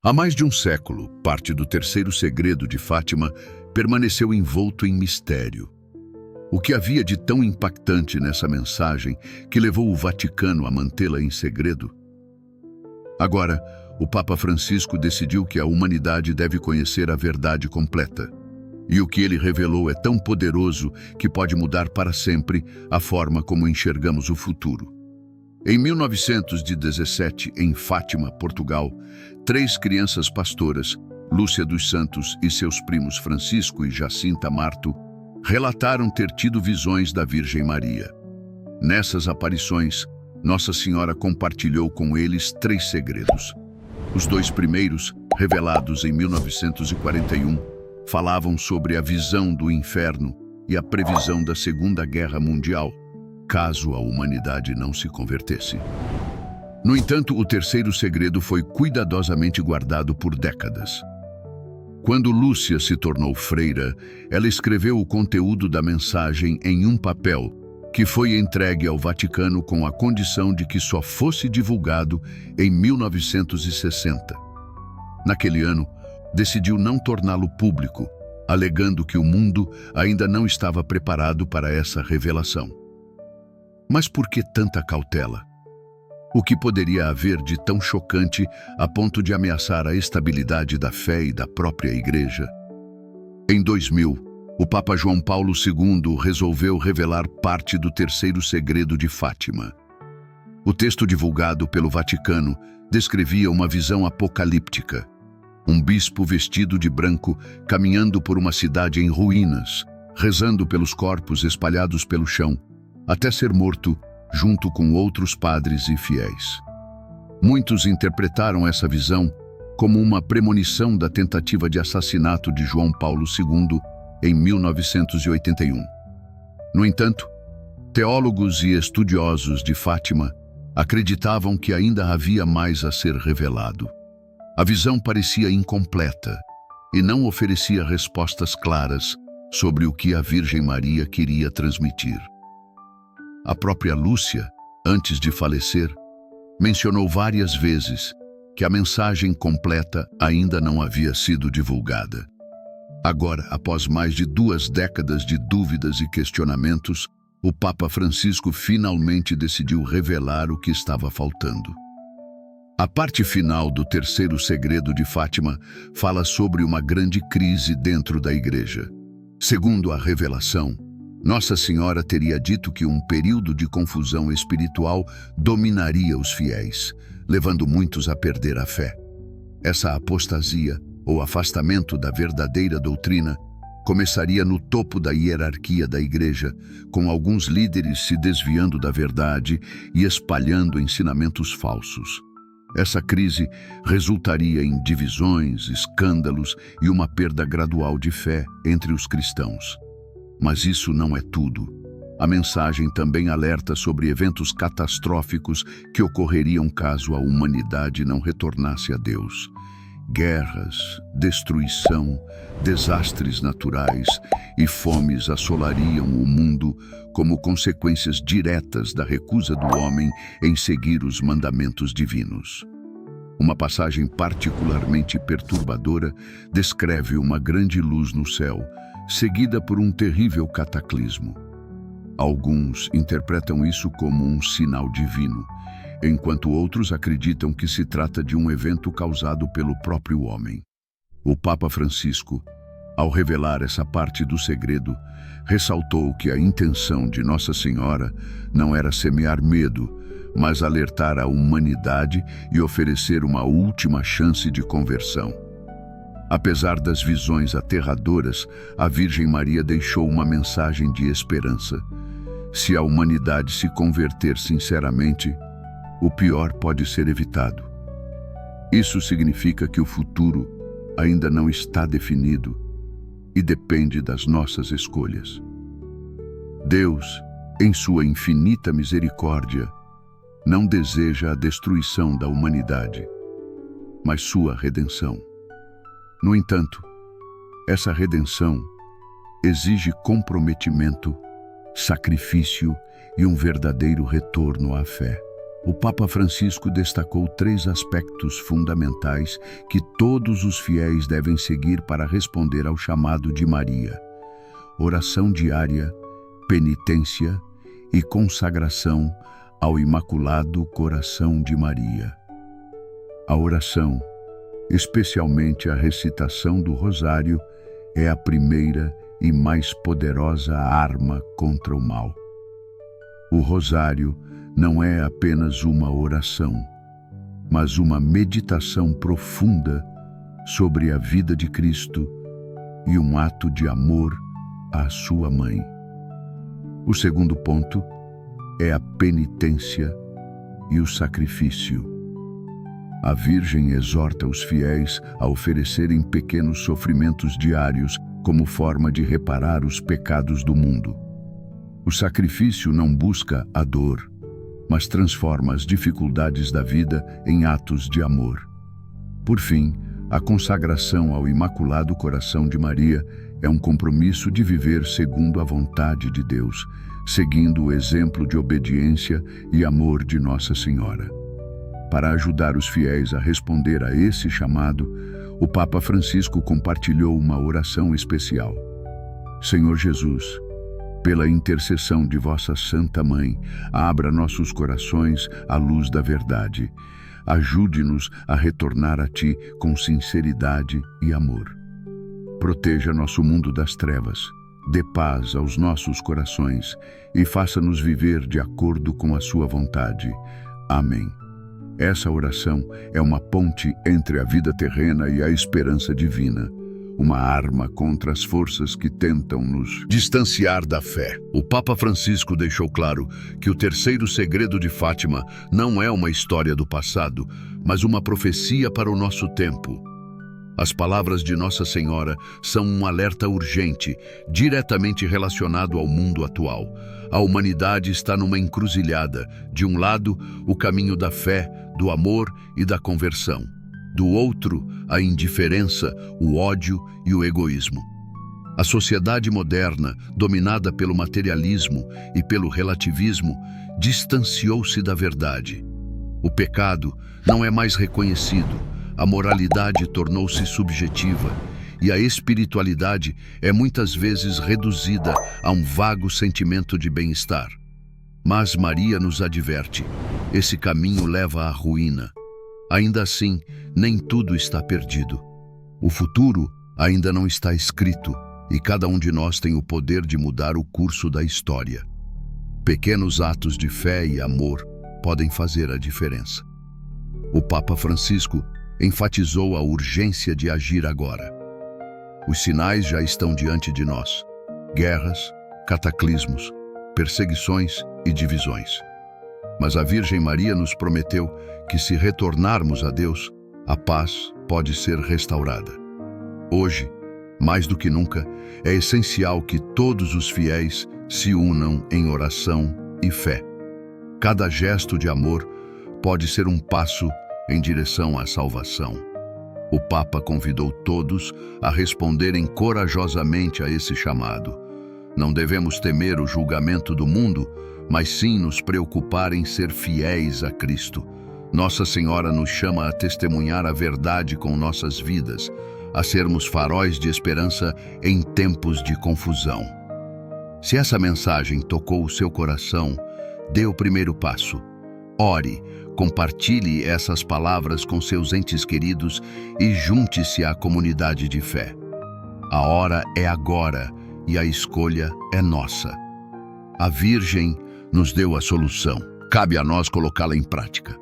Há mais de um século, parte do terceiro segredo de Fátima permaneceu envolto em mistério. O que havia de tão impactante nessa mensagem que levou o Vaticano a mantê-la em segredo? Agora, o Papa Francisco decidiu que a humanidade deve conhecer a verdade completa. E o que ele revelou é tão poderoso que pode mudar para sempre a forma como enxergamos o futuro. Em 1917, em Fátima, Portugal, 3 crianças pastoras, Lúcia dos Santos e seus primos Francisco e Jacinta Marto, relataram ter tido visões da Virgem Maria. Nessas aparições, Nossa Senhora compartilhou com eles 3 segredos. Os 2 primeiros, revelados em 1941, falavam sobre a visão do inferno e a previsão da Segunda Guerra Mundial, caso a humanidade não se convertesse. No entanto, o terceiro segredo foi cuidadosamente guardado por décadas. Quando Lúcia se tornou freira, ela escreveu o conteúdo da mensagem em um papel que foi entregue ao Vaticano com a condição de que só fosse divulgado em 1960. Naquele ano, decidiu não torná-lo público, alegando que o mundo ainda não estava preparado para essa revelação. Mas por que tanta cautela? O que poderia haver de tão chocante a ponto de ameaçar a estabilidade da fé e da própria Igreja? Em 2000, o Papa João Paulo II resolveu revelar parte do terceiro segredo de Fátima. O texto divulgado pelo Vaticano descrevia uma visão apocalíptica. Um bispo vestido de branco caminhando por uma cidade em ruínas, rezando pelos corpos espalhados pelo chão, até ser morto junto com outros padres e fiéis. Muitos interpretaram essa visão como uma premonição da tentativa de assassinato de João Paulo II em 1981. No entanto, teólogos e estudiosos de Fátima acreditavam que ainda havia mais a ser revelado. A visão parecia incompleta e não oferecia respostas claras sobre o que a Virgem Maria queria transmitir. A própria Lúcia, antes de falecer, mencionou várias vezes que a mensagem completa ainda não havia sido divulgada. Agora, após mais de 2 décadas de dúvidas e questionamentos, o Papa Francisco finalmente decidiu revelar o que estava faltando. A parte final do terceiro segredo de Fátima fala sobre uma grande crise dentro da Igreja. Segundo a revelação, Nossa Senhora teria dito que um período de confusão espiritual dominaria os fiéis, levando muitos a perder a fé. Essa apostasia, ou afastamento da verdadeira doutrina, começaria no topo da hierarquia da Igreja, com alguns líderes se desviando da verdade e espalhando ensinamentos falsos. Essa crise resultaria em divisões, escândalos e uma perda gradual de fé entre os cristãos. Mas isso não é tudo. A mensagem também alerta sobre eventos catastróficos que ocorreriam caso a humanidade não retornasse a Deus. Guerras, destruição, desastres naturais e fomes assolariam o mundo como consequências diretas da recusa do homem em seguir os mandamentos divinos. Uma passagem particularmente perturbadora descreve uma grande luz no céu, seguida por um terrível cataclismo. Alguns interpretam isso como um sinal divino, enquanto outros acreditam que se trata de um evento causado pelo próprio homem. O Papa Francisco, ao revelar essa parte do segredo, ressaltou que a intenção de Nossa Senhora não era semear medo, mas alertar a humanidade e oferecer uma última chance de conversão. Apesar das visões aterradoras, a Virgem Maria deixou uma mensagem de esperança. Se a humanidade se converter sinceramente, o pior pode ser evitado. Isso significa que o futuro ainda não está definido e depende das nossas escolhas. Deus, em sua infinita misericórdia, não deseja a destruição da humanidade, mas sua redenção. No entanto, essa redenção exige comprometimento, sacrifício e um verdadeiro retorno à fé. O Papa Francisco destacou 3 aspectos fundamentais que todos os fiéis devem seguir para responder ao chamado de Maria: oração diária, penitência e consagração ao Imaculado Coração de Maria. A oração, especialmente a recitação do Rosário, é a primeira e mais poderosa arma contra o mal. O Rosário não é apenas uma oração, mas uma meditação profunda sobre a vida de Cristo e um ato de amor à sua mãe. O segundo ponto é a penitência e o sacrifício. A Virgem exorta os fiéis a oferecerem pequenos sofrimentos diários como forma de reparar os pecados do mundo. O sacrifício não busca a dor, mas transforma as dificuldades da vida em atos de amor. Por fim, a consagração ao Imaculado Coração de Maria é um compromisso de viver segundo a vontade de Deus, seguindo o exemplo de obediência e amor de Nossa Senhora. Para ajudar os fiéis a responder a esse chamado, o Papa Francisco compartilhou uma oração especial. Senhor Jesus, pela intercessão de vossa Santa Mãe, abra nossos corações à luz da verdade. Ajude-nos a retornar a Ti com sinceridade e amor. Proteja nosso mundo das trevas, dê paz aos nossos corações e faça-nos viver de acordo com a Sua vontade. Amém. Essa oração é uma ponte entre a vida terrena e a esperança divina, uma arma contra as forças que tentam nos distanciar da fé. O Papa Francisco deixou claro que o terceiro segredo de Fátima não é uma história do passado, mas uma profecia para o nosso tempo. As palavras de Nossa Senhora são um alerta urgente, diretamente relacionado ao mundo atual. A humanidade está numa encruzilhada. De um lado, o caminho da fé, do amor e da conversão. Do outro, a indiferença, o ódio e o egoísmo. A sociedade moderna, dominada pelo materialismo e pelo relativismo, distanciou-se da verdade. O pecado não é mais reconhecido, a moralidade tornou-se subjetiva e a espiritualidade é muitas vezes reduzida a um vago sentimento de bem-estar. Mas Maria nos adverte: esse caminho leva à ruína. Ainda assim, nem tudo está perdido. O futuro ainda não está escrito e cada um de nós tem o poder de mudar o curso da história. Pequenos atos de fé e amor podem fazer a diferença. O Papa Francisco enfatizou a urgência de agir agora. Os sinais já estão diante de nós: guerras, cataclismos, perseguições e divisões. Mas a Virgem Maria nos prometeu que, se retornarmos a Deus, a paz pode ser restaurada. Hoje, mais do que nunca, é essencial que todos os fiéis se unam em oração e fé. Cada gesto de amor pode ser um passo em direção à salvação. O Papa convidou todos a responderem corajosamente a esse chamado. Não devemos temer o julgamento do mundo, mas sim nos preocupar em ser fiéis a Cristo. Nossa Senhora nos chama a testemunhar a verdade com nossas vidas, a sermos faróis de esperança em tempos de confusão. Se essa mensagem tocou o seu coração, dê o primeiro passo. Ore, compartilhe essas palavras com seus entes queridos e junte-se à comunidade de fé. A hora é agora e a escolha é nossa. A Virgem nos deu a solução. Cabe a nós colocá-la em prática.